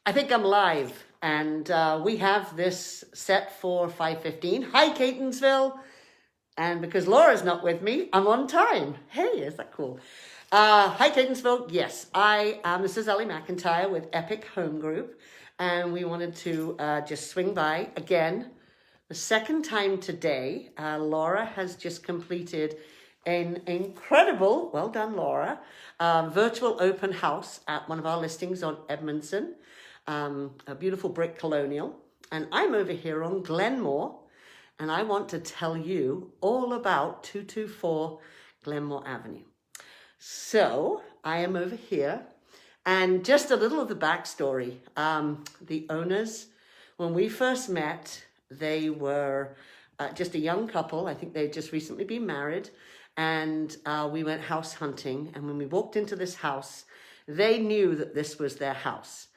I think I'm live, and we have this set for 5:15. Hi, Catonsville. And because Laura's not with me, I'm on time. Hey, is that cool? Hi, Catonsville. Yes, this is Ellie McIntyre with EPIK Home Group, and we wanted to just swing by again. The second time today, Laura has just completed an incredible, well done, Laura, virtual open house at one of our listings on Edmondson, a beautiful brick colonial. And I'm over here on Glenmore, and I want to tell you all about 224 Glenmore Avenue. So I am over here, and just a little of the backstory. The owners, when we first met, they were just a young couple. I think they'd just recently been married, and we went house hunting. And when we walked into this house, they knew that this was their house,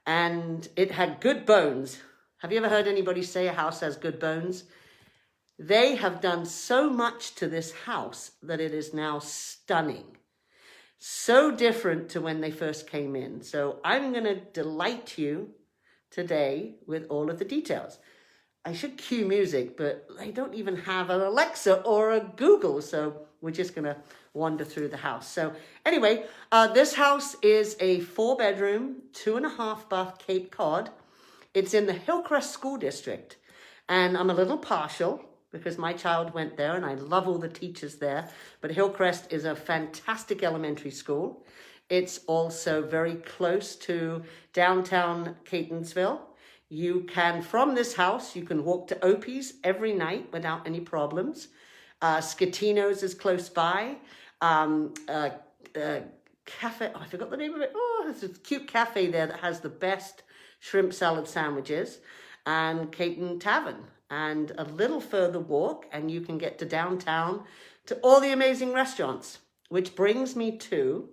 and it had good bones. Have you ever heard anybody say a house has good bones? They have done so much to this house that it is now stunning. So different to when they first came in. So I'm going to delight you today with all of the details. I should cue music, but I don't even have an Alexa or a Google, so we're just going to wander through the house. So anyway, this house is a 4-bedroom, 2.5 bath Cape Cod. It's in the Hillcrest School District, and I'm a little partial because my child went there and I love all the teachers there, but Hillcrest is a fantastic elementary school. It's also very close to downtown Catonsville. You can, from this house, you can walk to Opie's every night without any problems. Skatinos is close by. Cafe, I forgot the name of it. Oh, there's a cute cafe there that has the best shrimp salad sandwiches, and Caton Tavern. And a little further walk, and you can get to downtown to all the amazing restaurants, which brings me to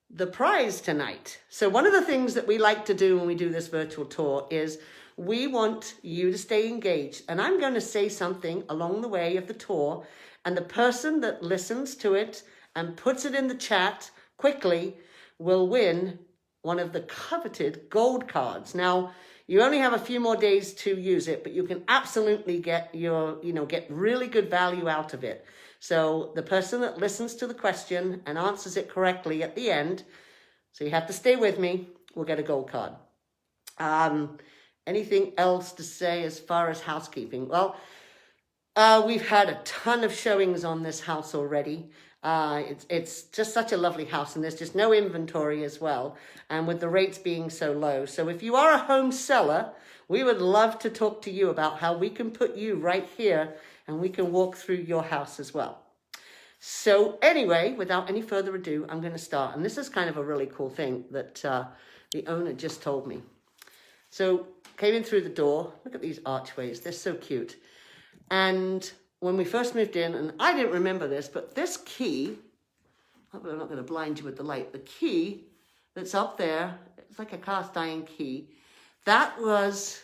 the prize tonight. So one of the things that we like to do when we do this virtual tour is we want you to stay engaged. And I'm going to say something along the way of the tour, and the person that listens to it and puts it in the chat quickly will win one of the coveted gold cards. Now, you only have a few more days to use it, but you can absolutely get get really good value out of it. So the person that listens to the question and answers it correctly at the end, so you have to stay with me, will get a gold card. Anything else to say as far as housekeeping? Well, we've had a ton of showings on this house already. It's just such a lovely house, and there's just no inventory as well, and with the rates being so low. So if you are a home seller, we would love to talk to you about how we can put you right here and we can walk through your house as well. So anyway, without any further ado, I'm going to start. And this is kind of a really cool thing that the owner just told me. So came in through the door. Look at these archways. They're so cute. And when we first moved in, and I didn't remember this, but this key, I'm not going to blind you with the light, the key that's up there, it's like a cast iron key, that was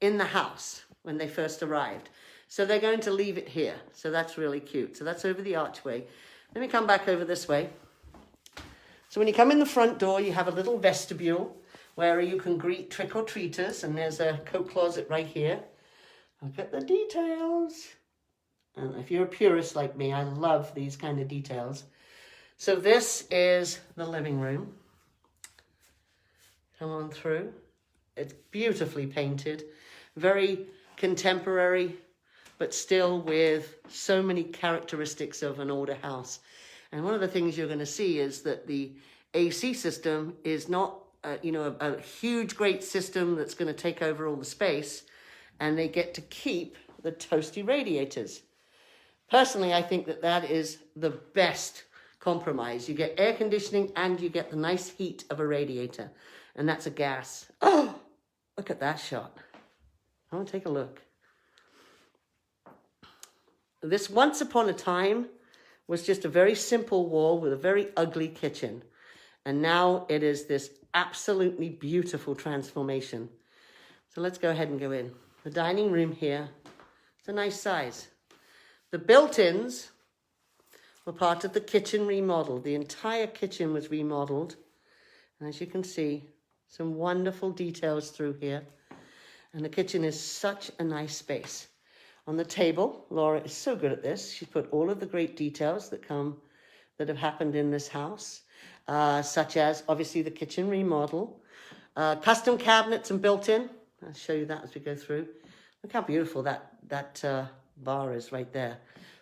in the house when they first arrived. So they're going to leave it here. So that's really cute. So that's over the archway. Let me come back over this way. So when you come in the front door, you have a little vestibule where you can greet trick-or-treaters, and there's a coat closet right here. Look at the details. And if you're a purist like me, I love these kind of details. So this is the living room. Come on through. It's beautifully painted, very contemporary, but still with so many characteristics of an older house. And one of the things you're going to see is that the AC system is not, a huge, great system that's going to take over all the space, and they get to keep the toasty radiators. Personally, I think that that is the best compromise. You get air conditioning and you get the nice heat of a radiator, and that's a gas. Oh, look at that shot. I want to take a look. This once upon a time was just a very simple wall with a very ugly kitchen, and now it is this absolutely beautiful transformation. So let's go ahead and go in. The dining room here, it's a nice size. The built-ins were part of the kitchen remodel. The entire kitchen was remodeled. And as you can see, Some wonderful details through here. And the kitchen is such a nice space. On the table, Laura is so good at this. She's put all of the great details that have happened in this house, such as obviously the kitchen remodel, custom cabinets and built-in. I'll show you that as we go through. Look how beautiful that bar is right there.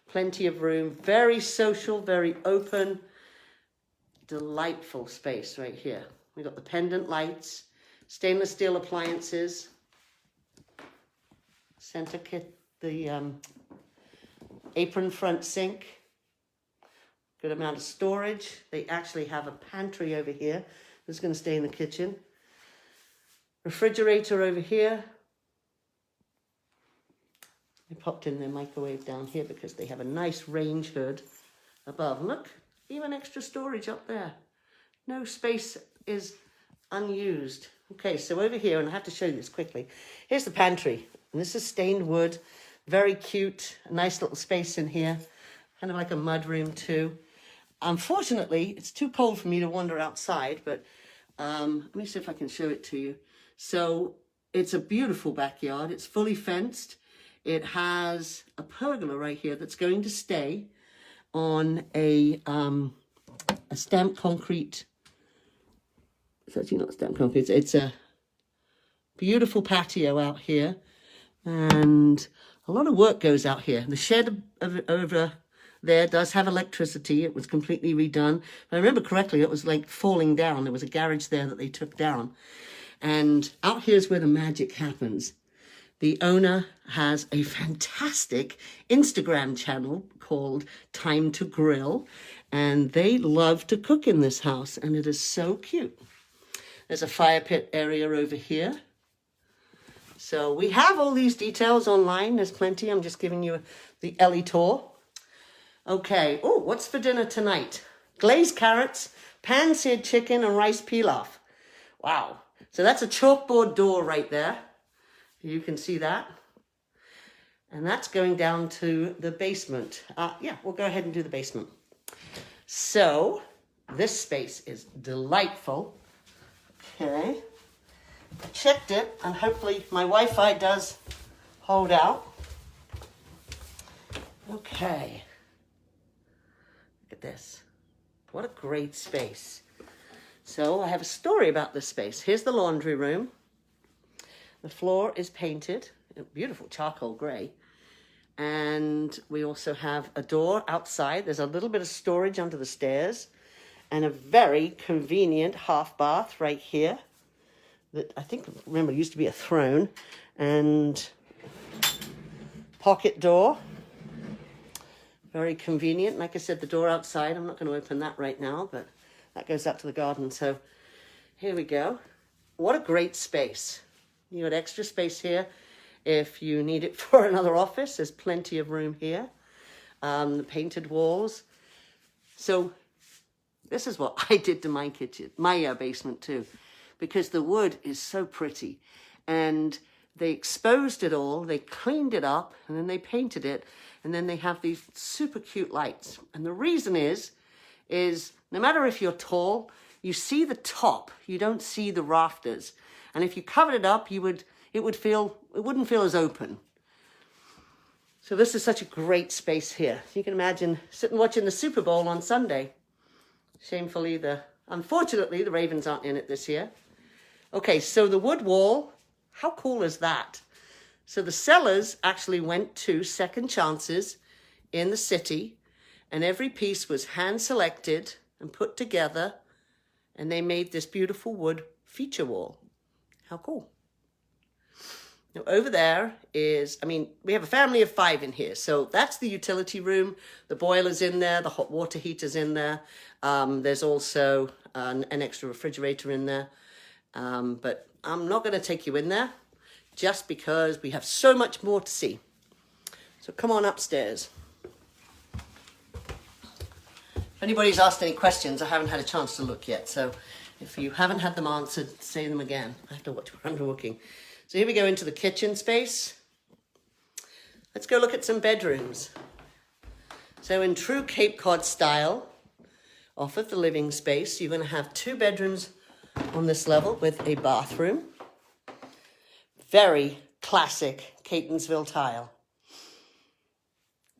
Plenty of room, very social, very open, delightful space right here. We've got the pendant lights, stainless steel appliances, center kit, the apron front sink, good amount of storage. They actually have a pantry over here that's going to stay in the kitchen. Refrigerator over here. They popped in their microwave down here because they have a nice range hood above. Look, even extra storage up there. No space is unused. Okay, so over here, and I have to show you this quickly. Here's the pantry, and this is stained wood. Very cute, a nice little space in here. Kind of like a mud room too. Unfortunately, it's too cold for me to wander outside, but let me see if I can show it to you. So it's a beautiful backyard. It's fully fenced. It has a pergola right here that's going to stay on a stamped concrete. It's actually not stamped concrete. It's a beautiful patio out here. And a lot of work goes out here. The shed over there does have electricity. It was completely redone. If I remember correctly, it was like falling down. There was a garage there that they took down. And out here's where the magic happens. The owner has a fantastic Instagram channel called Time to Grill. And they love to cook in this house. And it is so cute. There's a fire pit area over here. So we have all these details online. There's plenty. I'm just giving you the Ellie tour. Okay. Oh, what's for dinner tonight? Glazed carrots, pan-seared chicken, and rice pilaf. Wow. So that's a chalkboard door right there. You can see that. And that's going down to the basement. Yeah, we'll go ahead and do the basement. So this space is delightful. Okay. I checked it, and hopefully my Wi-Fi does hold out. Okay. Look at this. What a great space. So I have a story about this space. Here's the laundry room. The floor is painted, a beautiful charcoal gray. And we also have a door outside. There's a little bit of storage under the stairs. And a very convenient half bath right here. That I think, remember, used to be a throne. And pocket door. Very convenient. Like I said, the door outside, I'm not going to open that right now, but that goes out to the garden. So here we go. What a great space. You got extra space here. If you need it for another office, there's plenty of room here. The painted walls. So this is what I did to my kitchen, my basement too, because the wood is so pretty. And they exposed it all, they cleaned it up, and then they painted it. And then they have these super cute lights. And the reason is no matter if you're tall, you see the top, you don't see the rafters. And if you covered it up, it wouldn't feel as open. So this is such a great space here. You can imagine sitting watching the Super Bowl on Sunday. Unfortunately, the Ravens aren't in it this year. Okay, so the wood wall, how cool is that? So the sellers actually went to second chances in the city, and every piece was hand-selected and put together, and they made this beautiful wood feature wall. How cool. Now over there is, we have a family of 5 in here. So that's the utility room. The boiler's in there. The hot water heater's in there. There's also an extra refrigerator in there. But I'm not going to take you in there just because we have so much more to see. So come on upstairs. If anybody's asked any questions, I haven't had a chance to look yet. So if you haven't had them answered, say them again. I have to watch where I'm looking. So here we go into the kitchen space. Let's go look at some bedrooms. So in true Cape Cod style, off of the living space, you're going to have 2 bedrooms on this level with a bathroom. Very classic Catonsville tile.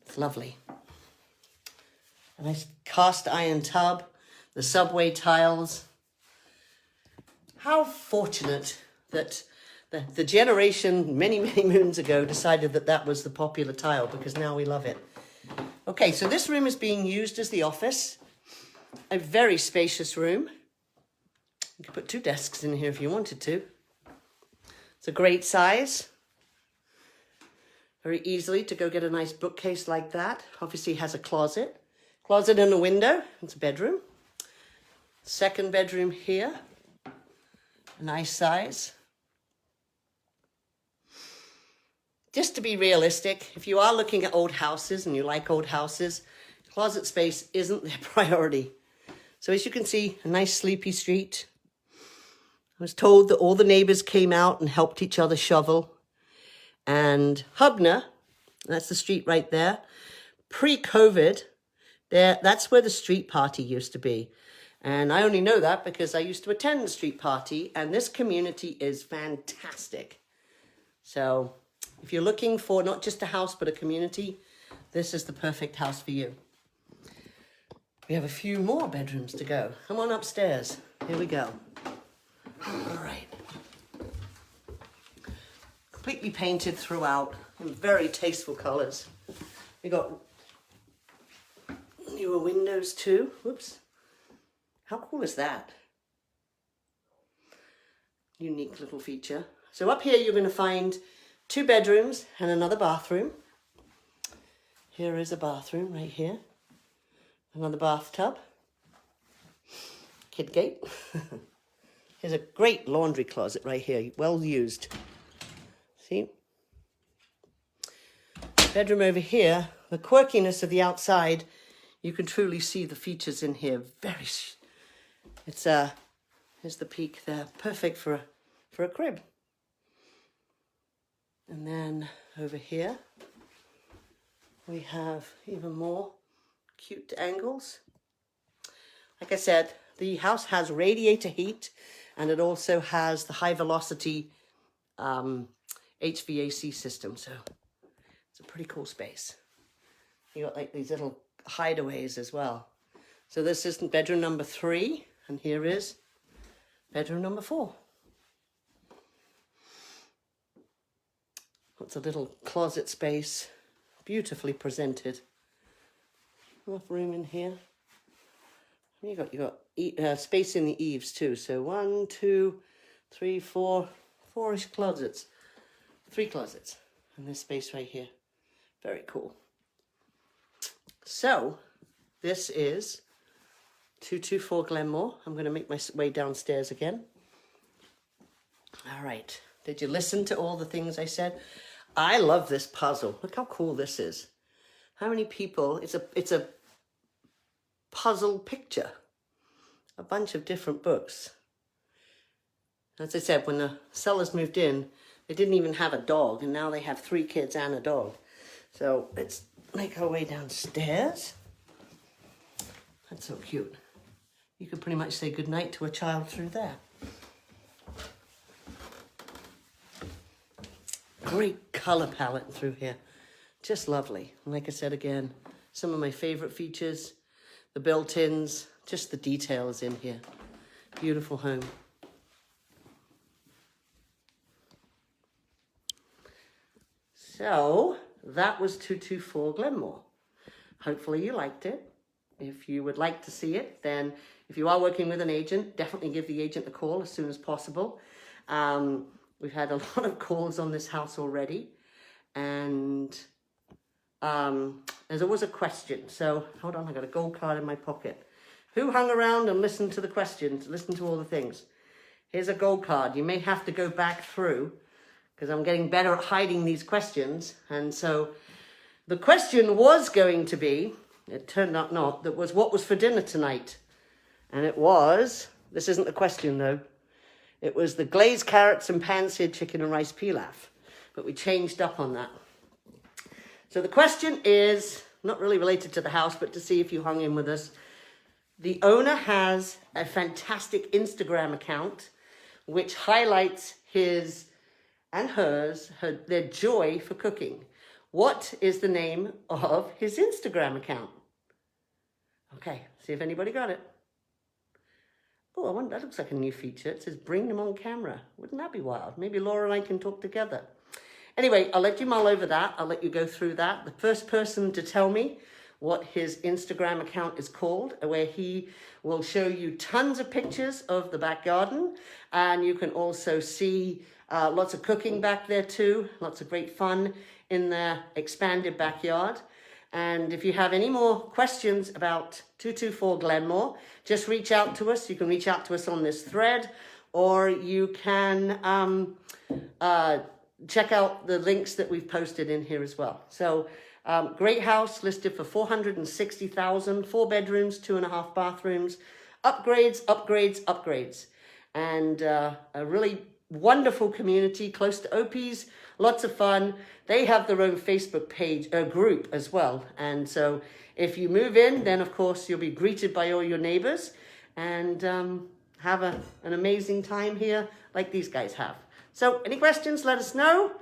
It's lovely. A nice cast iron tub, the subway tiles. How fortunate that the generation many, many moons ago decided that that was the popular tile, because now we love it. Okay, so this room is being used as the office. A very spacious room. You could put 2 desks in here if you wanted to. It's a great size. Very easily to go get a nice bookcase like that. Obviously has a closet. Closet and a window. It's a bedroom. Second bedroom here. A nice size. Just to be realistic, if you are looking at old houses and you like old houses, closet space isn't their priority. So as you can see, a nice sleepy street. I was told that all the neighbors came out and helped each other shovel. And Hubner, that's the street right there, pre-COVID, that's where the street party used to be. And I only know that because I used to attend the street party, and this community is fantastic. So if you're looking for not just a house but a community, this is the perfect house for you. We have a few more bedrooms to go. Come on upstairs. Here we go. All right. Completely painted throughout in very tasteful colors. We got newer windows too. Whoops. How cool is that? Unique little feature. So up here you're going to find 2 bedrooms and another bathroom. Here is a bathroom right here. Another bathtub. Kid gate. Here's a great laundry closet right here, well used. See? Bedroom over here, the quirkiness of the outside, you can truly see the features in here. Here's the peak there, perfect for a crib. And then over here, we have even more cute angles. Like I said, the house has radiator heat, and it also has the high velocity HVAC system. So it's a pretty cool space. You got like these little hideaways as well. So this is bedroom number 3, and here is bedroom number 4. It's a little closet space, beautifully presented. Enough room in here. You got space in the eaves too. So 1, 2, 3, 4, 4-ish closets. 3 closets. And this space right here. Very cool. So this is 224 Glenmore. I'm going to make my way downstairs again. All right. Did you listen to all the things I said? I love this puzzle. Look how cool this is. How many people? It's a puzzle picture. A bunch of different books. As I said, when the sellers moved in, they didn't even have a dog, and now they have 3 kids and a dog. So let's make our way downstairs. That's so cute. You could pretty much say goodnight to a child through there. Great color palette through here. Just lovely. And like I said again, some of my favorite features, the built-ins, just the details in here. Beautiful home. So that was 224 Glenmore. Hopefully you liked it. If you would like to see it, then if you are working with an agent, definitely give the agent a call as soon as possible. We've had a lot of calls on this house already, and there's always a question. So hold on, I got a gold card in my pocket. Who hung around and listened to the questions, listened to all the things? Here's a gold card. You may have to go back through because I'm getting better at hiding these questions. And so the question was going to be, it turned out not, that was what was for dinner tonight? And it was, this isn't the question though, it was the glazed carrots and pan-seared chicken and rice pilaf. But we changed up on that. So the question is, not really related to the house, but to see if you hung in with us. The owner has a fantastic Instagram account which highlights his and their joy for cooking. What is the name of his Instagram account? Okay, see if anybody got it. Oh, I wonder, that looks like a new feature. It says bring them on camera. Wouldn't that be wild? Maybe Laura and I can talk together. Anyway, I'll let you mull over that. I'll let you go through that. The first person to tell me what his Instagram account is called, where he will show you tons of pictures of the back garden. And you can also see lots of cooking back there too. Lots of great fun in their expanded backyard. And if you have any more questions about 224 Glenmore, just reach out to us. You can reach out to us on this thread, or you can check out the links that we've posted in here as well. So great house, listed for $460,000, 4 bedrooms, 2.5 bathrooms, upgrades, upgrades, upgrades. And a really wonderful community close to Opie's, lots of fun. They have their own Facebook page, group as well. And so if you move in, then of course you'll be greeted by all your neighbors and have an amazing time here like these guys have. So any questions, let us know.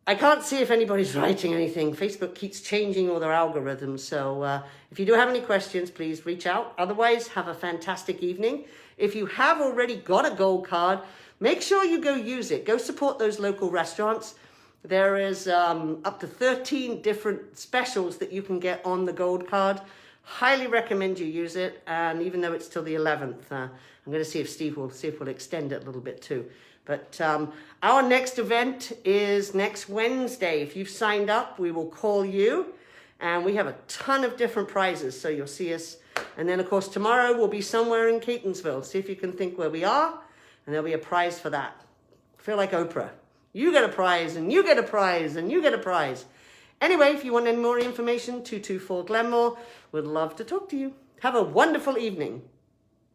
I can't see if anybody's writing anything. Facebook keeps changing all their algorithms. So if you do have any questions, please reach out. Otherwise, have a fantastic evening. If you have already got a gold card, make sure you go use it. Go support those local restaurants. There is up to 13 different specials that you can get on the gold card. Highly recommend you use it. And even though it's till the 11th, I'm going to see if Steve will extend it a little bit too. But our next event is next Wednesday. If you've signed up, we will call you. And we have a ton of different prizes, so you'll see us. And then, of course, tomorrow we'll be somewhere in Catonsville. See if you can think where we are. And there'll be a prize for that. I feel like Oprah. You get a prize, and you get a prize, and you get a prize. Anyway, if you want any more information, 224 Glenmore. We'd love to talk to you. Have a wonderful evening.